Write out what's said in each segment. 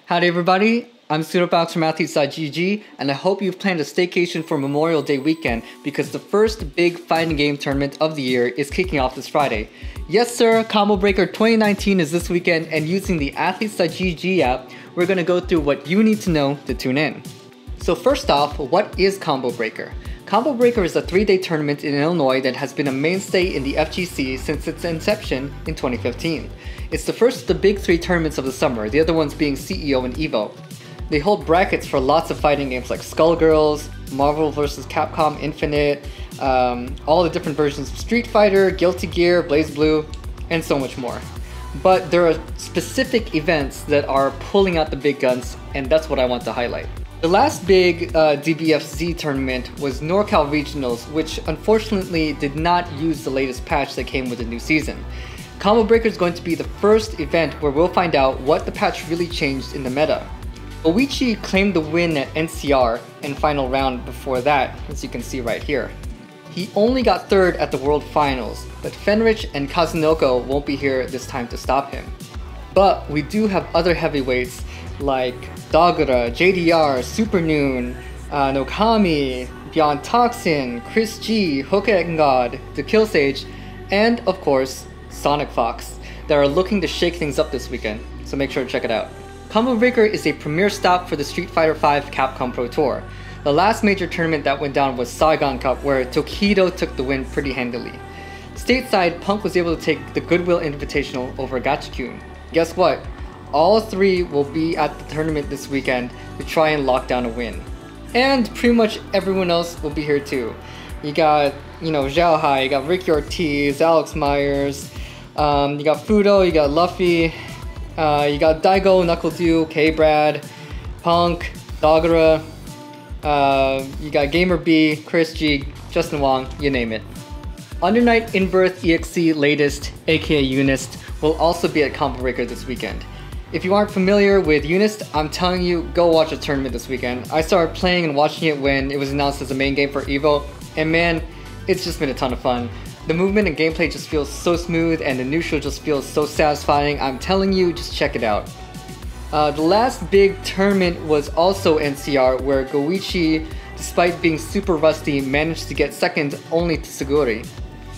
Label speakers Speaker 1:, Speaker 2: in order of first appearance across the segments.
Speaker 1: Howdy everybody, I'm Pseudobox from athletes.gg, and I hope you've planned a staycation for Memorial Day weekend because the first big fighting game tournament of the year is kicking off this Friday. Yes sir, Combo Breaker 2019 is this weekend, and using the athletes.gg app, we're going to go through what you need to know to tune in. So first off, what is Combo Breaker? Combo Breaker is a 3-day tournament in Illinois that has been a mainstay in the FGC since its inception in 2015. It's the first of the big 3 tournaments of the summer, the other ones being CEO and EVO. They hold brackets for lots of fighting games like Skullgirls, Marvel vs. Capcom Infinite, all the different versions of Street Fighter, Guilty Gear, BlazBlue, and so much more. But there are specific events that are pulling out the big guns, and that's what I want to highlight. The last big DBFZ tournament was NorCal Regionals, which unfortunately did not use the latest patch that came with the new season. Combo Breaker is going to be the first event where we'll find out what the patch really changed in the meta. Oichi claimed the win at NCR in final round before that, as you can see right here. He only got 3rd at the World Finals, but Fenrich and Kazunoko won't be here this time to stop him. But we do have other heavyweights like Dagura, JDR, Supernoon, Nokami, Beyond Toxin, Chris G, Hokengod, The Kill Sage, and of course, Sonic Fox, that are looking to shake things up this weekend, so make sure to check it out. Combo Breaker is a premier stop for the Street Fighter V Capcom Pro Tour. The last major tournament that went down was Saigon Cup, where Tokido took the win pretty handily. Stateside, Punk was able to take the Goodwill Invitational over Gachikun. Guess what? All 3 will be at the tournament this weekend to try and lock down a win. And pretty much everyone else will be here too. You got, Zhao Hai, you got Ricky Ortiz, Alex Myers, you got Fudo, you got Luffy, you got Daigo, NuckleDew, K-Brad, Punk, Dagura, you got Gamer B, Chris G, Justin Wong, you name it. Under Night Inbirth EXC latest, aka Unist, will also be at Combo Breaker this weekend. If you aren't familiar with Unist, I'm telling you, go watch a tournament this weekend. I started playing and watching it when it was announced as a main game for EVO, and man, it's just been a ton of fun. The movement and gameplay just feels so smooth, and the neutral just feels so satisfying. I'm telling you, just check it out. The last big tournament was also NCR, where Goichi, despite being super rusty, managed to get 2nd only to Suguri.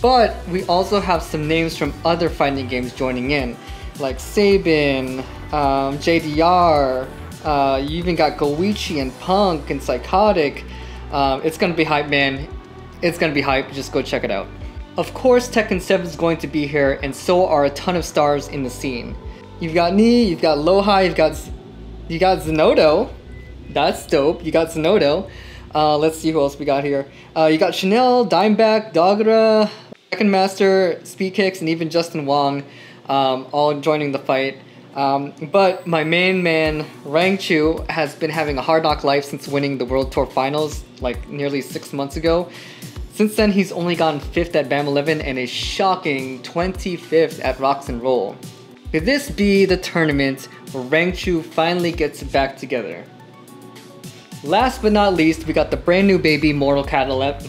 Speaker 1: But we also have some names from other fighting games joining in, like Sabin, JDR, you even got Goichi and Punk and Psychotic. It's gonna be hype, man. It's gonna be hype, just go check it out. Of course, Tekken 7 is going to be here, and so are a ton of stars in the scene. You've got Nii, you've got Lohai, you got Zenodo. That's dope. You got Zenodo. Let's see who else we got here. You got Chanel, Dimeback, Dagura, Tekken Master, Speed Kicks, and even Justin Wong, all joining the fight. But my main man, Rangchu, has been having a hard knock life since winning the World Tour Finals like nearly 6 months ago. Since then, he's only gotten 5th at BAM 11 and a shocking 25th at Rocks and Roll. Could this be the tournament where Rangchu finally gets it back together? Last but not least, we got the brand new baby Mortal Kombat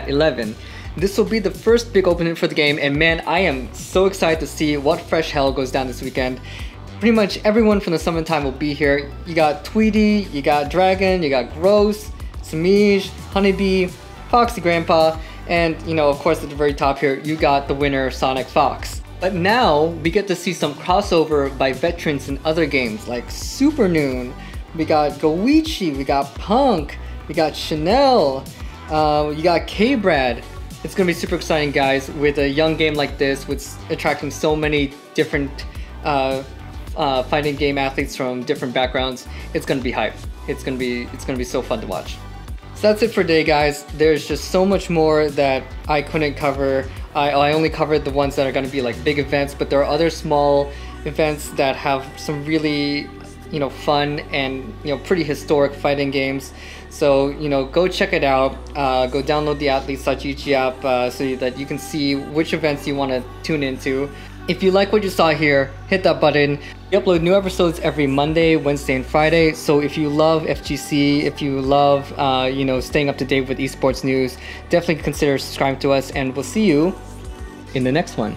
Speaker 1: 11. This will be the first big opening for the game, and man, I am so excited to see what fresh hell goes down this weekend. Pretty much everyone from the summertime will be here. You got Tweety, you got Dragon, you got Gross, Samij, Honeybee, Foxy Grandpa, and of course at the very top here, you got the winner Sonic Fox. But now, we get to see some crossover by veterans in other games like Supernoon, we got Goichi, we got Punk, we got Chanel, you got K-Brad. It's gonna be super exciting, guys, with a young game like this, with attracting so many different fighting game athletes from different backgrounds. It's gonna be hype. It's gonna be so fun to watch. So that's it for today, guys. There's just so much more that I couldn't cover. I only covered the ones that are gonna be like big events, but there are other small events that have some really fun and pretty historic fighting games. So go check it out. Go download the athletes.gg app so that you can see which events you want to tune into. If you like what you saw here, hit that button. We upload new episodes every Monday, Wednesday, and Friday. So if you love FGC, if you love staying up to date with esports news, definitely consider subscribing to us, and we'll see you in the next one.